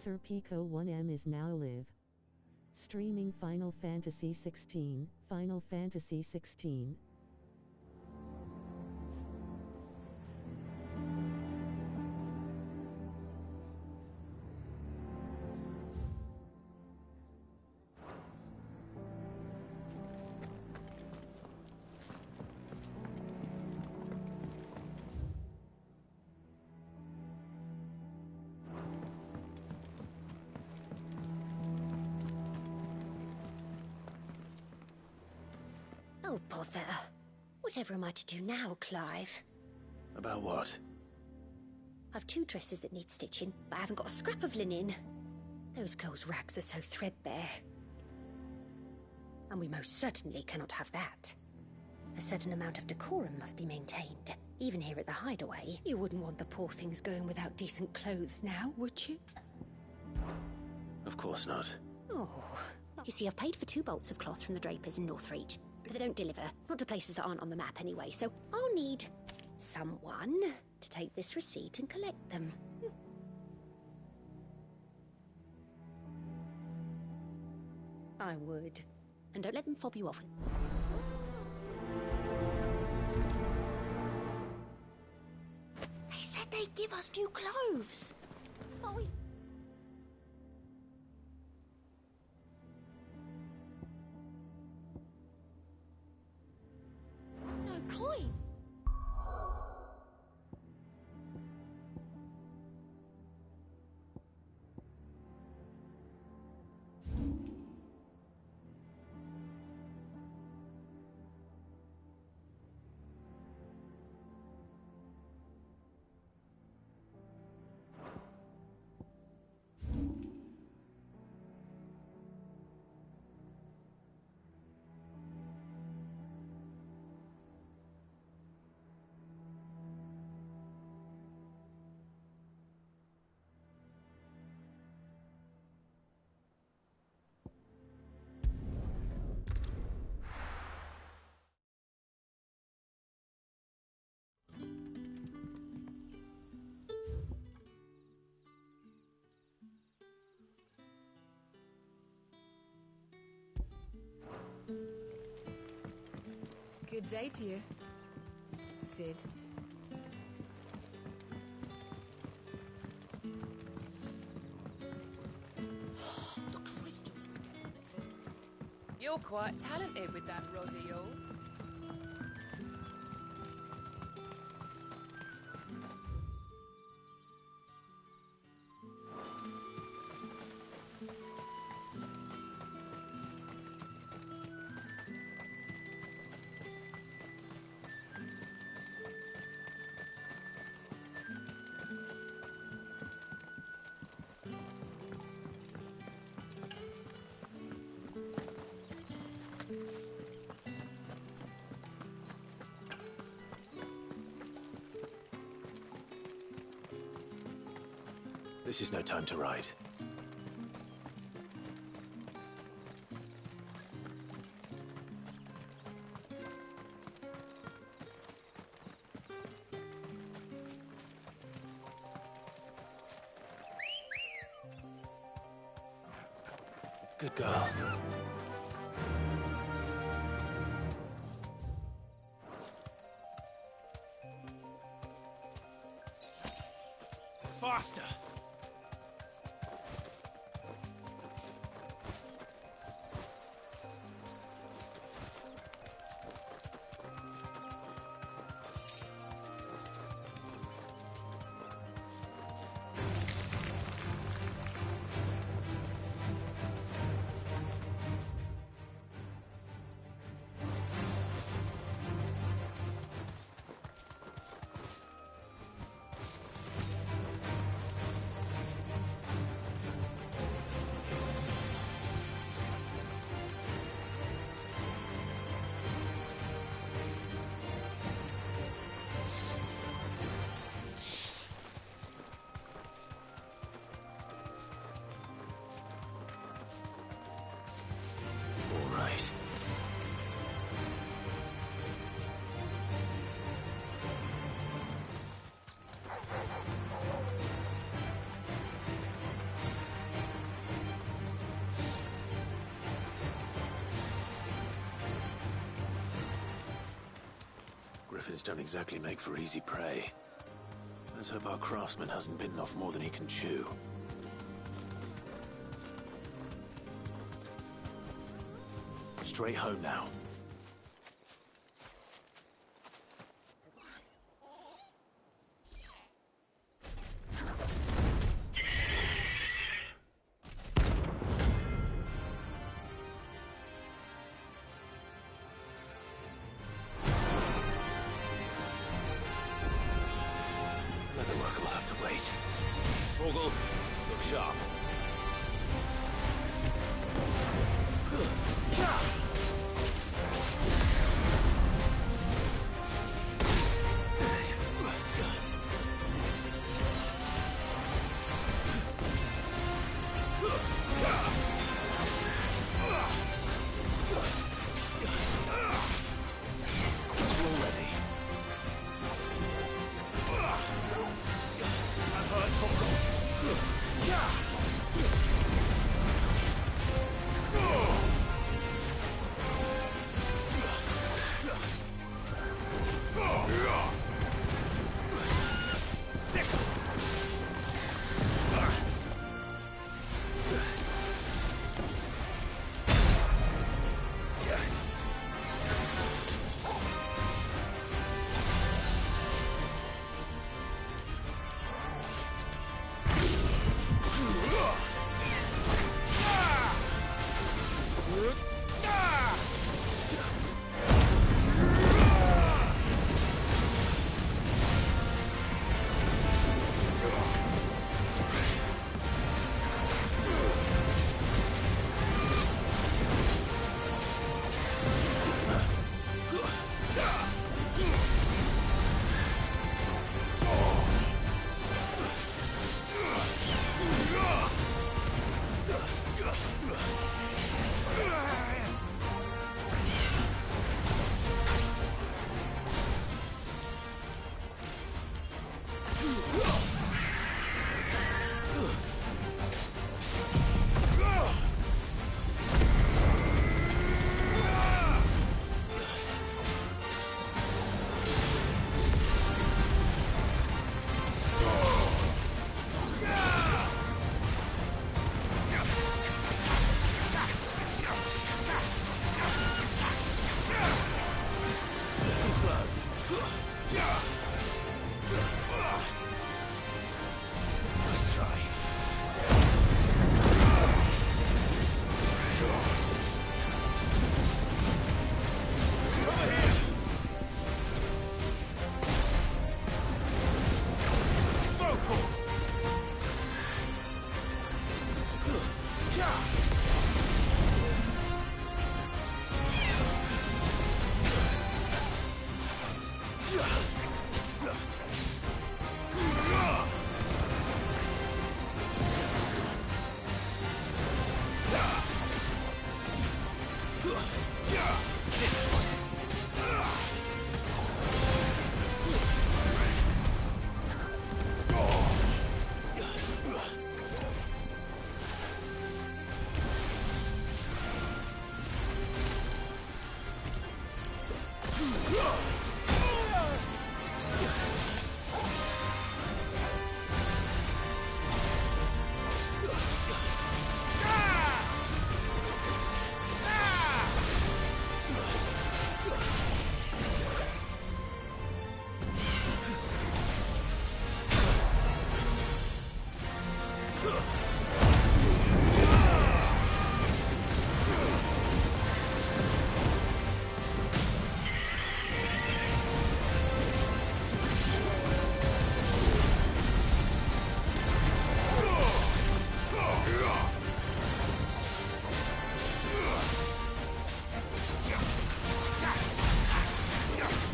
Sir Pico 1M is now live. Streaming Final Fantasy XVI, Final Fantasy XVI. Oh, bother. Whatever am I to do now, Clive? About what? I've 2 dresses that need stitching, but I haven't got a scrap of linen. Those girls' rags are so threadbare. And we most certainly cannot have that. A certain amount of decorum must be maintained. Even here at the Hideaway, you wouldn't want the poor things going without decent clothes now, would you? Of course not. Oh. You see, I've paid for 2 bolts of cloth from the drapers in Northreach, but they don't deliver. Not to places that aren't on the map anyway, so I'll need someone to take this receipt and collect them. I would. And don't let them fob you off. They said they'd give us new clothes. Oh, no coin. Good day to you, Sid. The crystals. You're quite talented with that rod of yours. This is no time to ride. Good girl. Faster! griffins don't exactly make for easy prey. Let's hope our craftsman hasn't bitten off more than he can chew. Straight home now. Leatherwork will have to wait. Vogel, look sharp.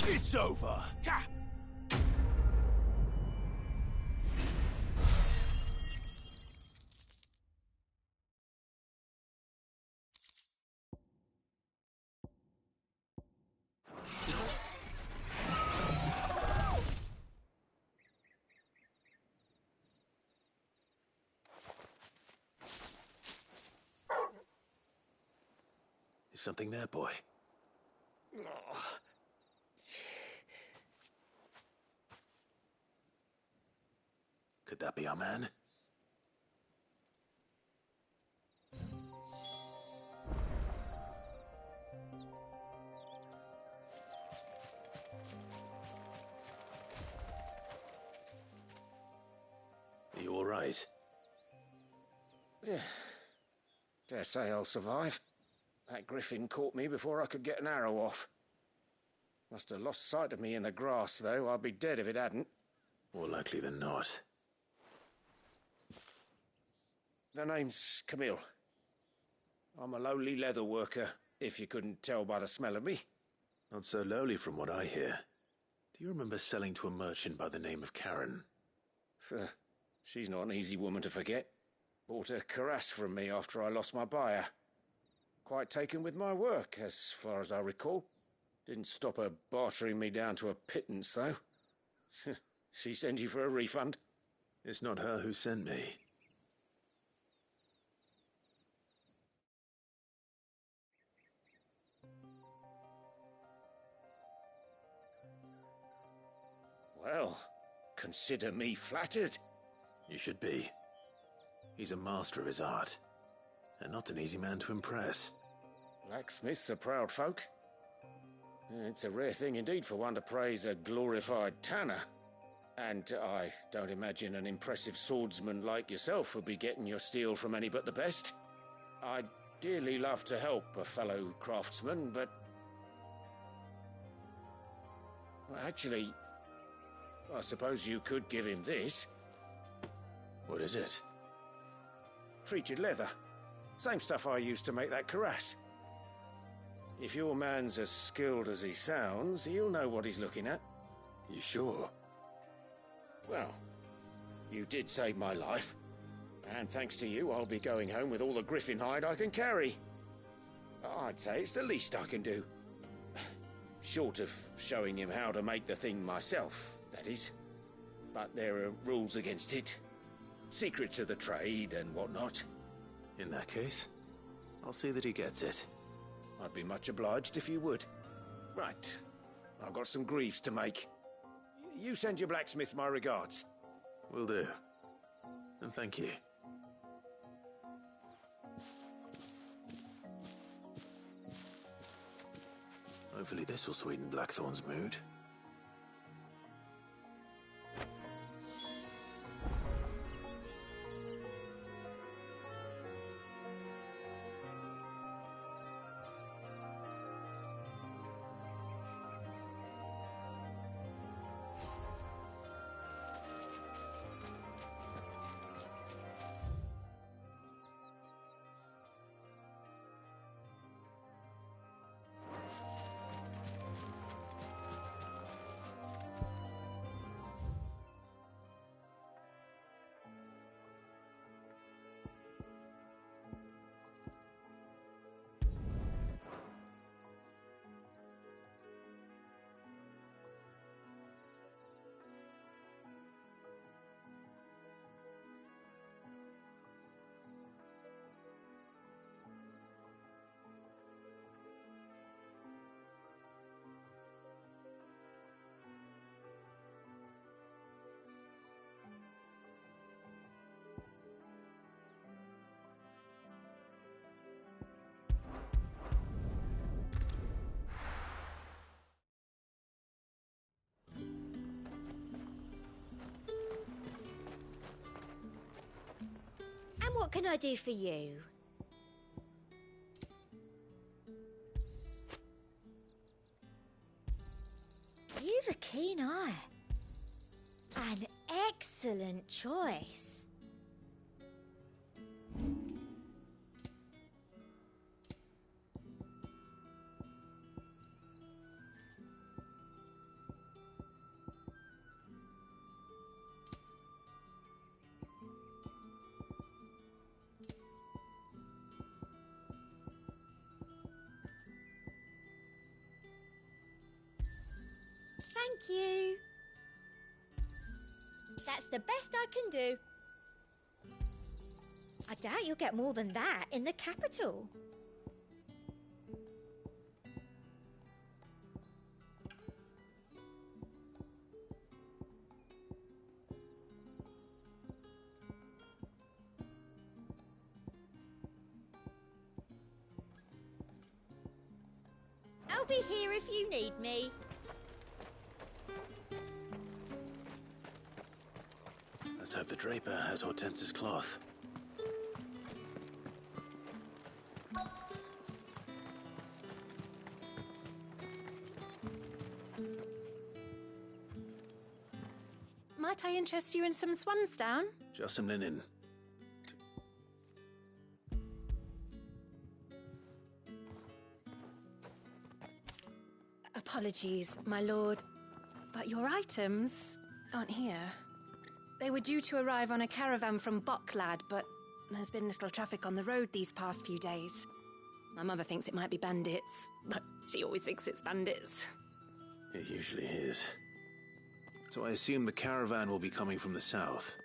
It's over. Ha! Is something there, boy? Could that be our man? Are you all right? Dare say I'll survive. That griffin caught me before I could get an arrow off. Must have lost sight of me in the grass, though. I'd be dead if it hadn't. More likely than not. The name's Camille. I'm a lowly leather worker, if you couldn't tell by the smell of me. Not so lowly from what I hear. Do you remember selling to a merchant by the name of Karen? She's not an easy woman to forget. Bought a cuirass from me after I lost my buyer. Quite taken with my work, as far as I recall. Didn't stop her bartering me down to a pittance, though. She sent you for a refund? It's not her who sent me. Well, consider me flattered. You should be. He's a master of his art, and not an easy man to impress. Blacksmiths are proud folk. It's a rare thing indeed for one to praise a glorified tanner. And I don't imagine an impressive swordsman like yourself would be getting your steel from any but the best. I'd dearly love to help a fellow craftsman, but... Well, actually, I suppose you could give him this. What is it? Treated leather. Same stuff I used to make that cuirass. If your man's as skilled as he sounds, he'll know what he's looking at. You sure? Well, you did save my life. And thanks to you, I'll be going home with all the griffin hide I can carry. I'd say it's the least I can do. Short of showing him how to make the thing myself, that is. But there are rules against it. Secrets of the trade and whatnot. In that case, I'll see that he gets it. I'd be much obliged if you would. Right. I've got some greaves to make. You send your blacksmith my regards. Will do. And thank you. Hopefully this will sweeten Blackthorn's mood. And what can I do for you? You've a keen eye. An excellent choice. Thank you. That's the best I can do. I doubt you'll get more than that in the capital. I'll be here if you need me. Let's hope the Draper has Hortense's cloth. Might I interest you in some swansdown? Just some linen. Apologies, my lord, but your items aren't here. They were due to arrive on a caravan from Bocklad, but there's been little traffic on the road these past few days. My mother thinks it might be bandits, but she always thinks it's bandits. It usually is. So I assume the caravan will be coming from the south.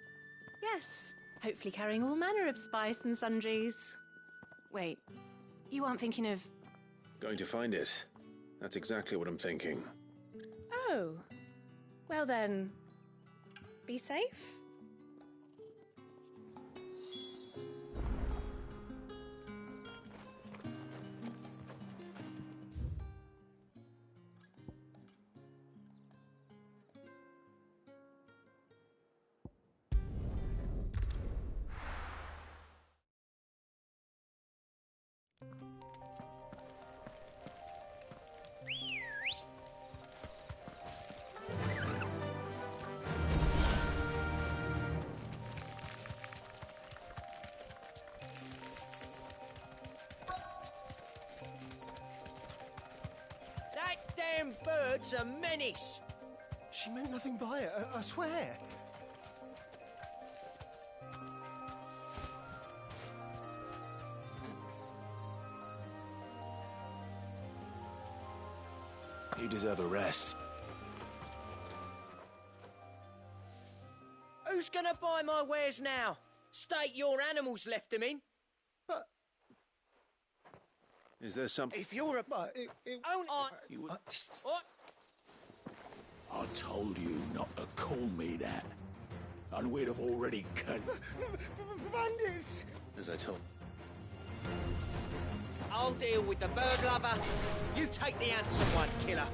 Yes, hopefully carrying all manner of spice and sundries. Wait, you aren't thinking of... Going to find it. That's exactly what I'm thinking. Oh, well then, be safe. Damn bird's a menace! She meant nothing by it, I swear. You deserve a rest. Who's gonna buy my wares now? State your animals left them in. But Is there some... If you're a... but it Own I... You would... What? I told you not to call me that. And we'd have already bandits! As I told... I'll deal with the bird lover. You take the handsome one, killer.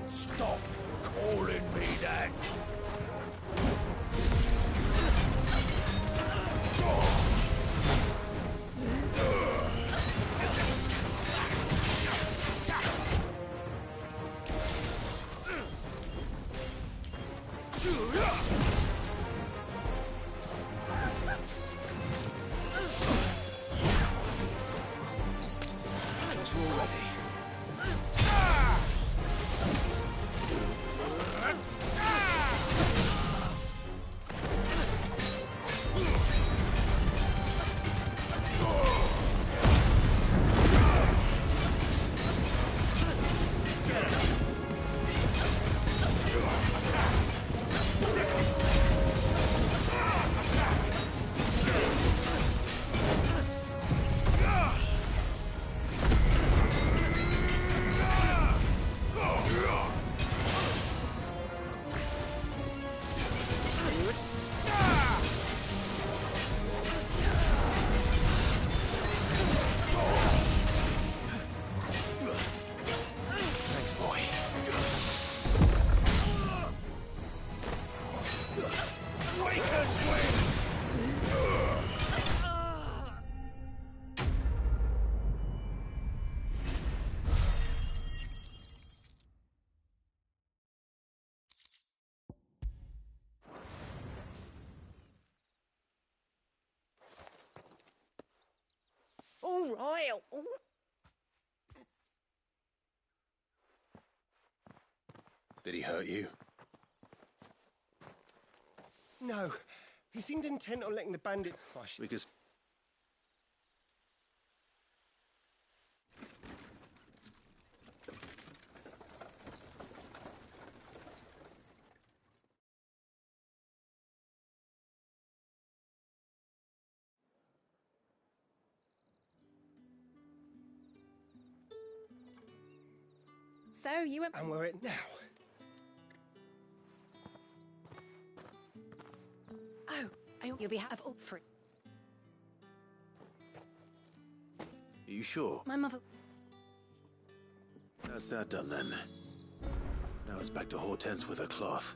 Stop calling me that! All right. Did he hurt you? No, he seemed intent on letting the bandit crush. Because... So you were... And we're at now. Oh, you'll be have all free. Are you sure? My mother... That's that done then. Now it's back to Hortense with her cloth.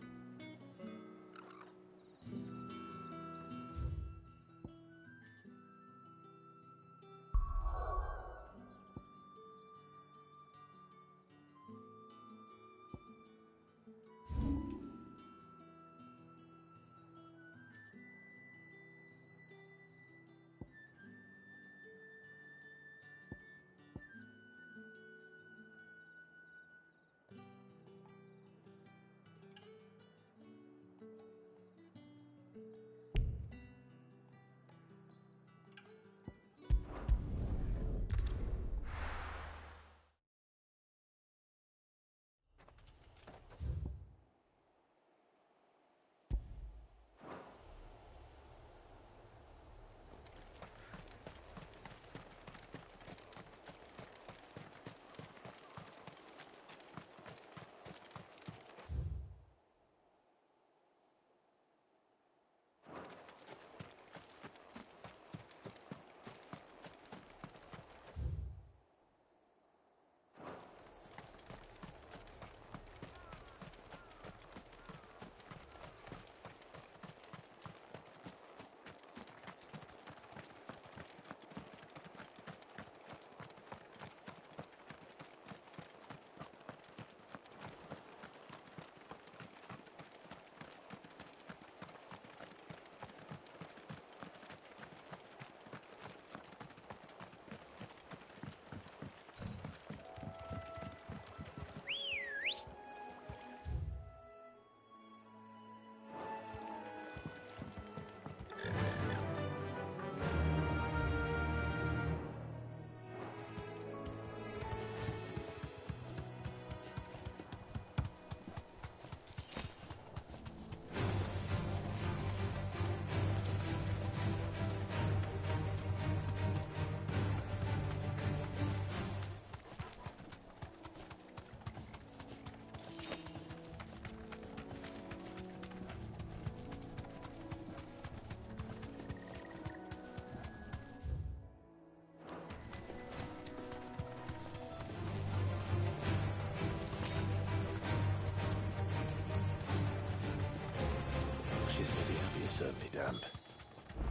Certainly damp.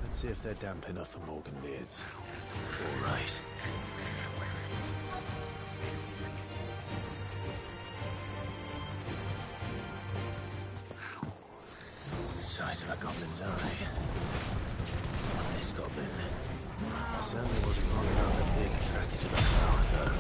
Let's see if they're damp enough for Morgan beards. All right. Size of a goblin's eye. This goblin certainly wasn't long enough that being attracted to the flowers, though.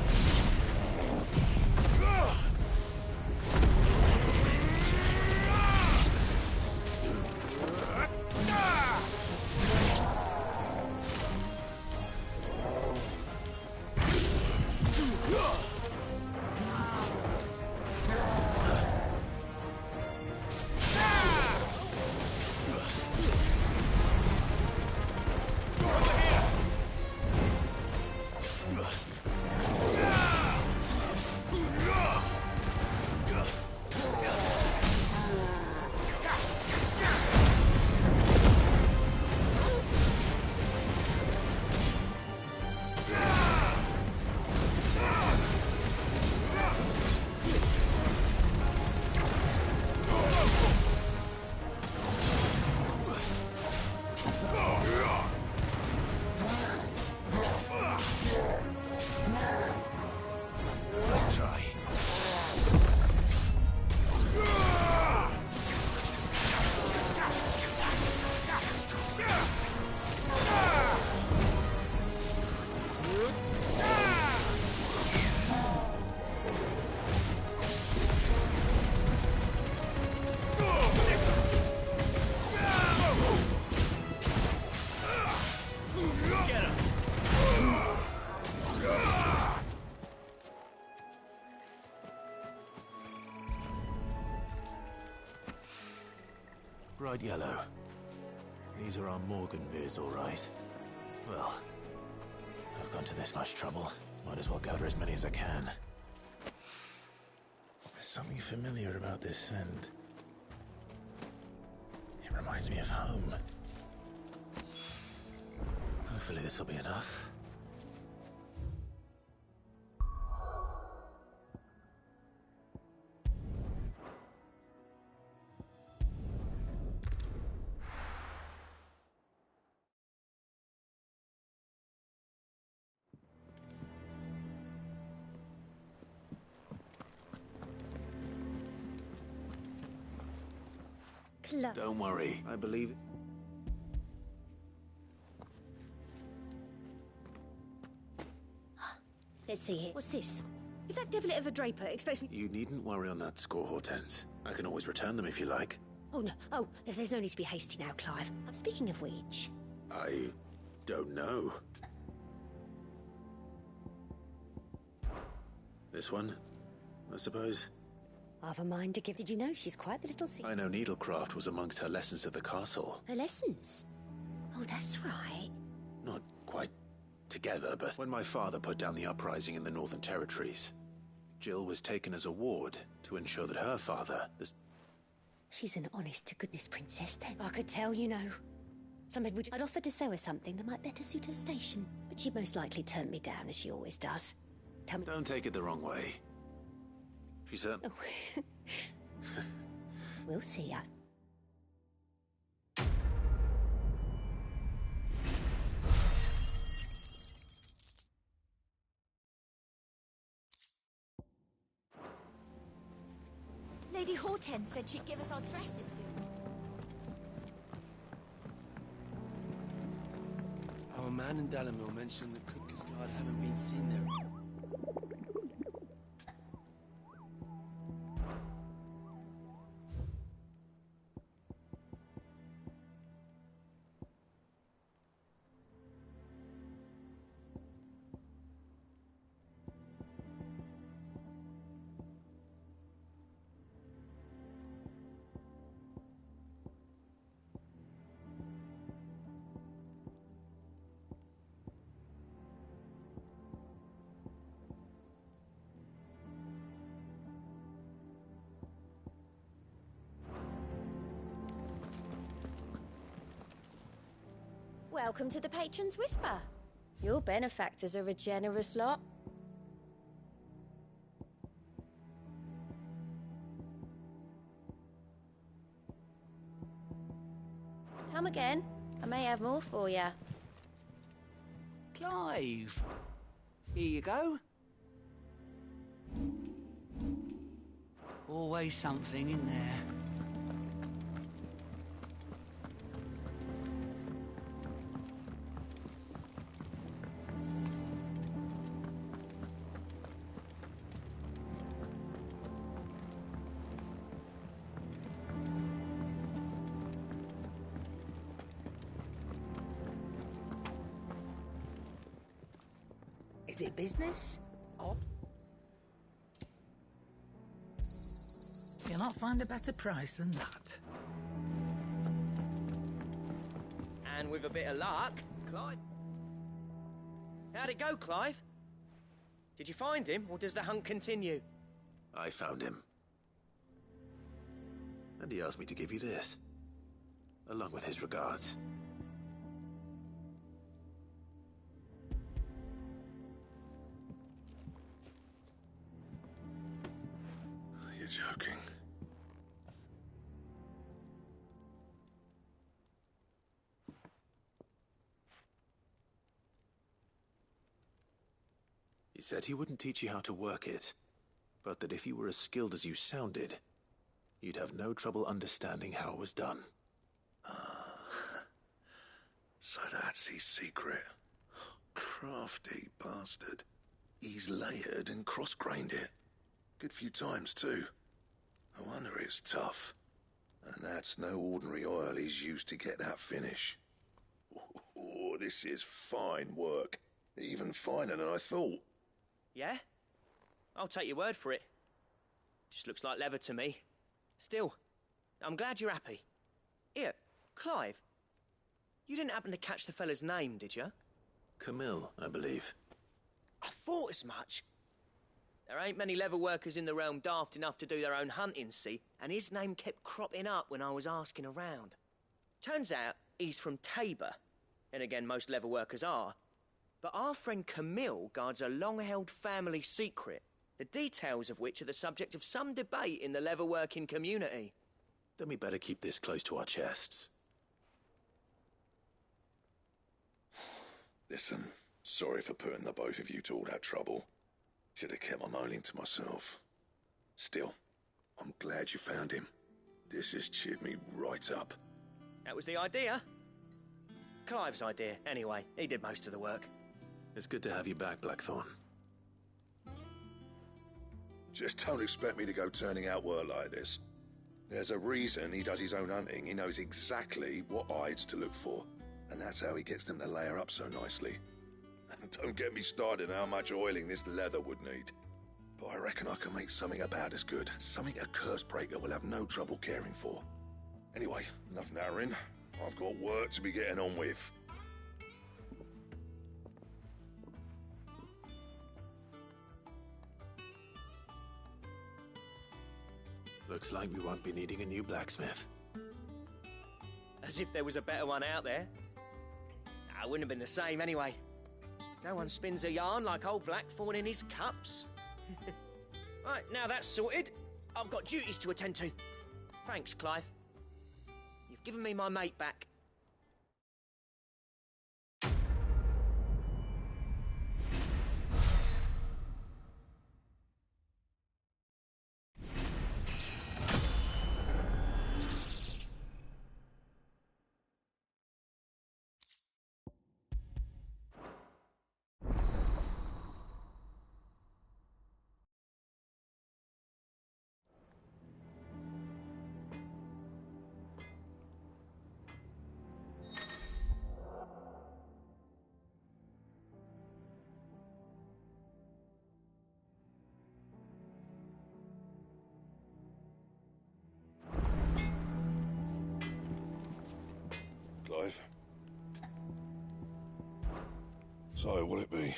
Bright yellow. These are our Morgan beards, all right. Well, I've gone to this much trouble. Might as well gather as many as I can. There's something familiar about this scent. It reminds me of home. Hopefully this will be enough. Don't worry, I believe... Let's see here. What's this? If that devilit of a draper expects me... You needn't worry on that score, Hortense. I can always return them if you like. Oh, no. Oh, there's no need to be hasty now, Clive. Speaking of which... I don't know. This one, I suppose? I've a mind to give... Did you know she's quite the little I know needlecraft was amongst her lessons at the castle. Her lessons? Oh, that's right. Not quite together, but when my father put down the uprising in the Northern Territories, Jill was taken as a ward to ensure that her father... She's an honest-to-goodness princess, then. I could tell, you know. I'd offered to sew her something that might better suit her station, but she'd most likely turn me down, as she always does. Tell me... Don't take it the wrong way. She said... Oh. We'll see. Lady Hortense said she'd give us our dresses soon. Our man in Dalamil mentioned the Cookers Guard haven't been seen there. Welcome to the Patron's Whisper. Your benefactors are a generous lot. Come again. I may have more for you. Clive! Here you go. Always something in there. Is it business? Or... You'll not find a better price than that. And with a bit of luck, Clive... How'd it go, Clive? Did you find him, or does the hunt continue? I found him. And he asked me to give you this, along with his regards. You're joking. He said he wouldn't teach you how to work it, but that if you were as skilled as you sounded, you'd have no trouble understanding how it was done. So that's his secret. Crafty bastard. He's layered and cross-grained it. Good few times, too. No wonder it's tough. And that's no ordinary oil he's used to get that finish. Oh, this is fine work. Even finer than I thought. Yeah? I'll take your word for it. Just looks like leather to me. Still, I'm glad you're happy. Here, Clive, you didn't happen to catch the fella's name, did you? Camille, I believe. I thought as much. There ain't many leather workers in the realm daft enough to do their own hunting, see, and his name kept cropping up when I was asking around. Turns out he's from Tabor, and again, most leather workers are. But our friend Camille guards a long-held family secret, the details of which are the subject of some debate in the leather-working community. Then we better keep this close to our chests. Listen, sorry for putting the both of you to all that trouble. Should have kept my moaning to myself. Still, I'm glad you found him. This has cheered me right up. That was the idea. Clive's idea, anyway. He did most of the work. It's good to have you back, Blackthorn. Just don't expect me to go turning out work like this. There's a reason he does his own hunting. He knows exactly what hides to look for. And that's how he gets them to layer up so nicely. And don't get me started on how much oiling this leather would need. But I reckon I can make something about as good. Something a Cursebreaker will have no trouble caring for. Anyway, enough narrowing. I've got work to be getting on with. Looks like we won't be needing a new blacksmith. As if there was a better one out there. Nah, it wouldn't have been the same anyway. No one spins a yarn like old Blackthorn in his cups. Right, now that's sorted, I've got duties to attend to. Thanks, Clive. You've given me my mate back. Clive. So, what'll it be?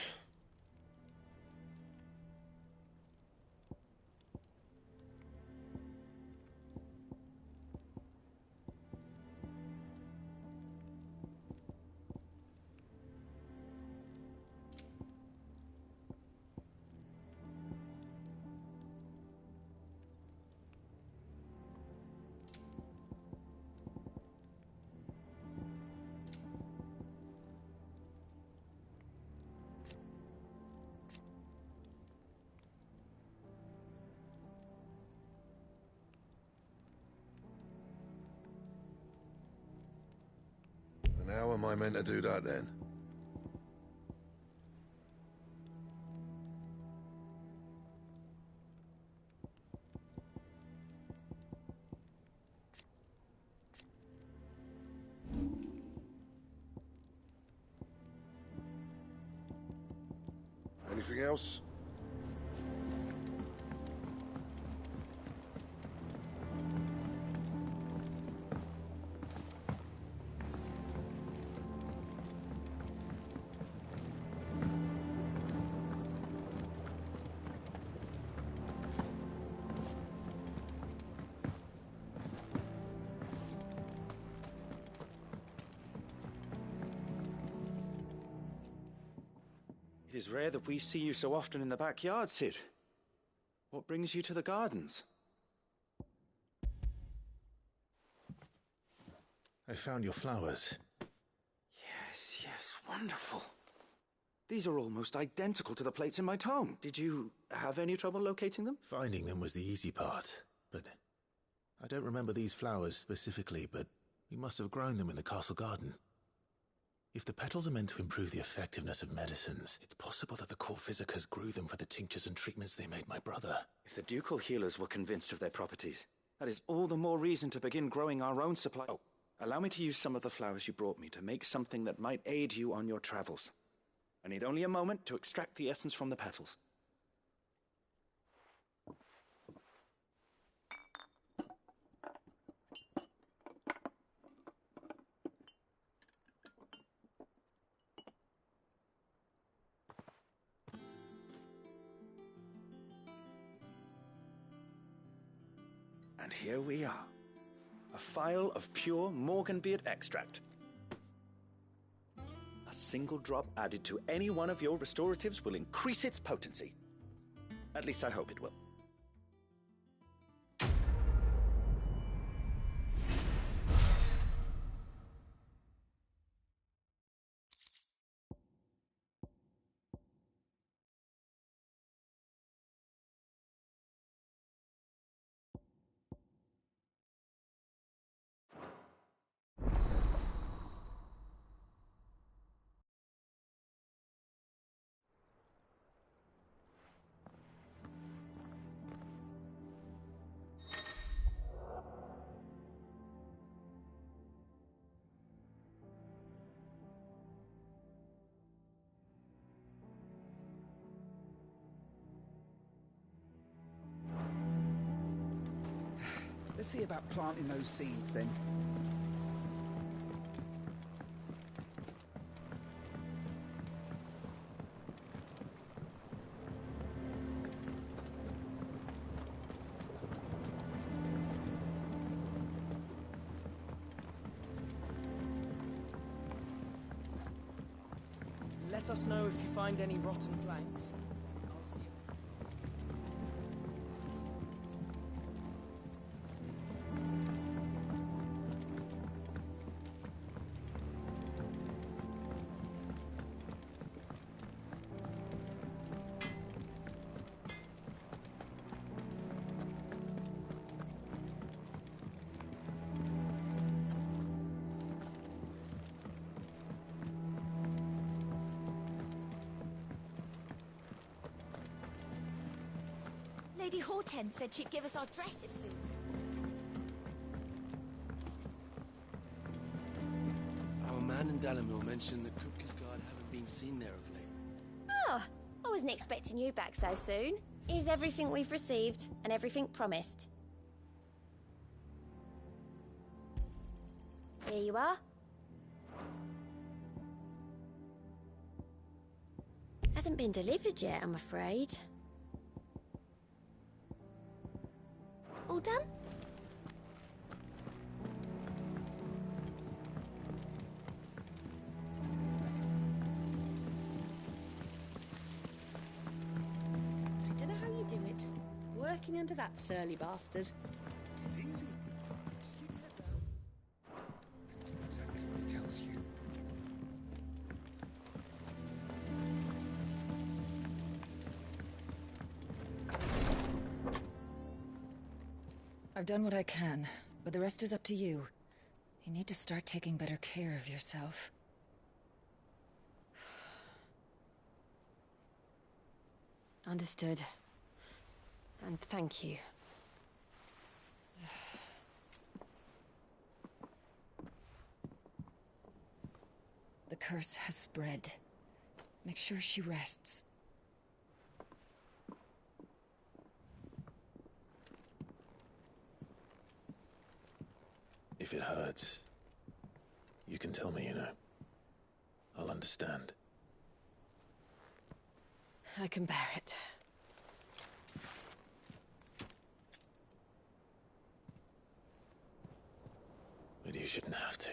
And how am I meant to do that then? Anything else? It is rare that we see you so often in the backyard, Cid. What brings you to the gardens? I found your flowers. Yes, wonderful. These are almost identical to the plates in my tome. Did you have any trouble locating them? Finding them was the easy part, but I don't remember these flowers specifically, but we must have grown them in the castle garden. If the petals are meant to improve the effectiveness of medicines, it's possible that the court physicers grew them for the tinctures and treatments they made my brother. If the ducal healers were convinced of their properties, that is all the more reason to begin growing our own supply. Oh, allow me to use some of the flowers you brought me to make something that might aid you on your travels. I need only a moment to extract the essence from the petals. And here we are. A phial of pure Morganbeard extract. A single drop added to any one of your restoratives will increase its potency. At least I hope it will. see about planting those seeds then. Let us know if you find any rotten planks. I'll see you. Lady Hortense said she'd give us our dresses soon. Our man in Dalamil mentioned the Kupka's Guard haven't been seen there of late. Ah, I wasn't expecting you back so soon. Here's everything we've received and everything promised. Here you are. Hasn't been delivered yet, I'm afraid. All done? I don't know how you do it. Working under that surly bastard. It's easy. Just keep your head down. And do exactly what he tells you. I've done what I can, but the rest is up to you. You need to start taking better care of yourself. Understood. And thank you. The curse has spread. Make sure she rests. If it hurts, you can tell me, you know. I'll understand. I can bear it. But you shouldn't have to.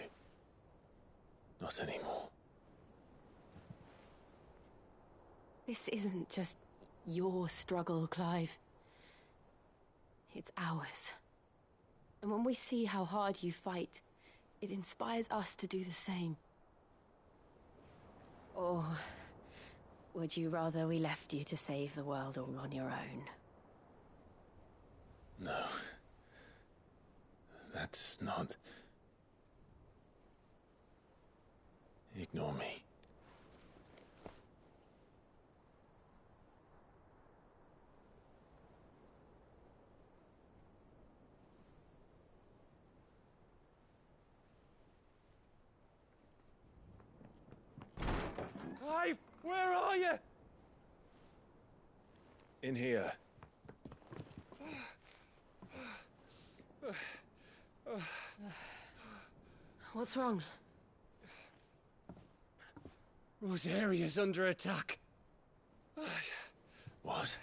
Not anymore. This isn't just your struggle, Clive. It's ours. And when we see how hard you fight, it inspires us to do the same. Or would you rather we left you to save the world all on your own? No. That's not... Ignore me. Clive, where are you? In here. What's wrong? Rosaria's under attack. What?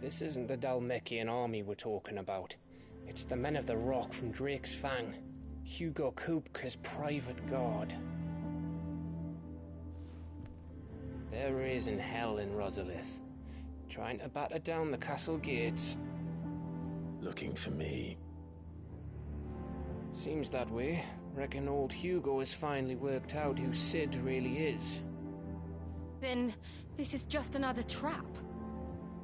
This isn't the Dhalmekian army we're talking about. It's the men of the Rock from Drake's Fang. Hugo Kupka's private guard. There is in hell in Rosalith, trying to batter down the castle gates. Looking for me. Seems that way. Reckon old Hugo has finally worked out who Sid really is. Then this is just another trap.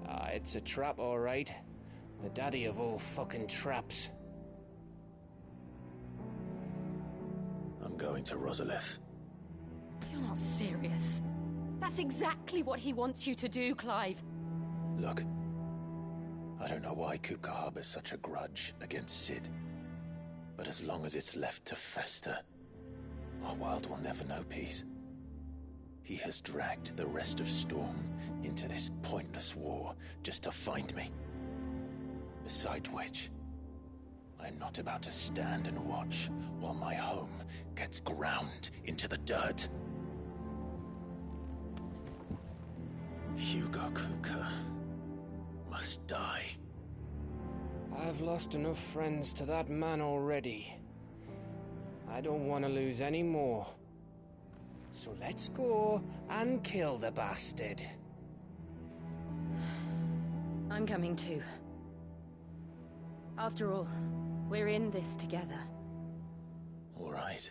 Ah, it's a trap, all right. The daddy of all fucking traps. I'm going to Rosalith. You're not serious. That's exactly what he wants you to do, Clive. Look, I don't know why Kupka harbors such a grudge against Sid. But as long as it's left to fester, our world will never know peace. He has dragged the rest of Storm into this pointless war just to find me. Besides which, I'm not about to stand and watch while my home gets ground into the dirt. Hugo Kupka must die. I've lost enough friends to that man already. I don't want to lose any more. So let's go and kill the bastard. I'm coming too. After all, we're in this together. All right.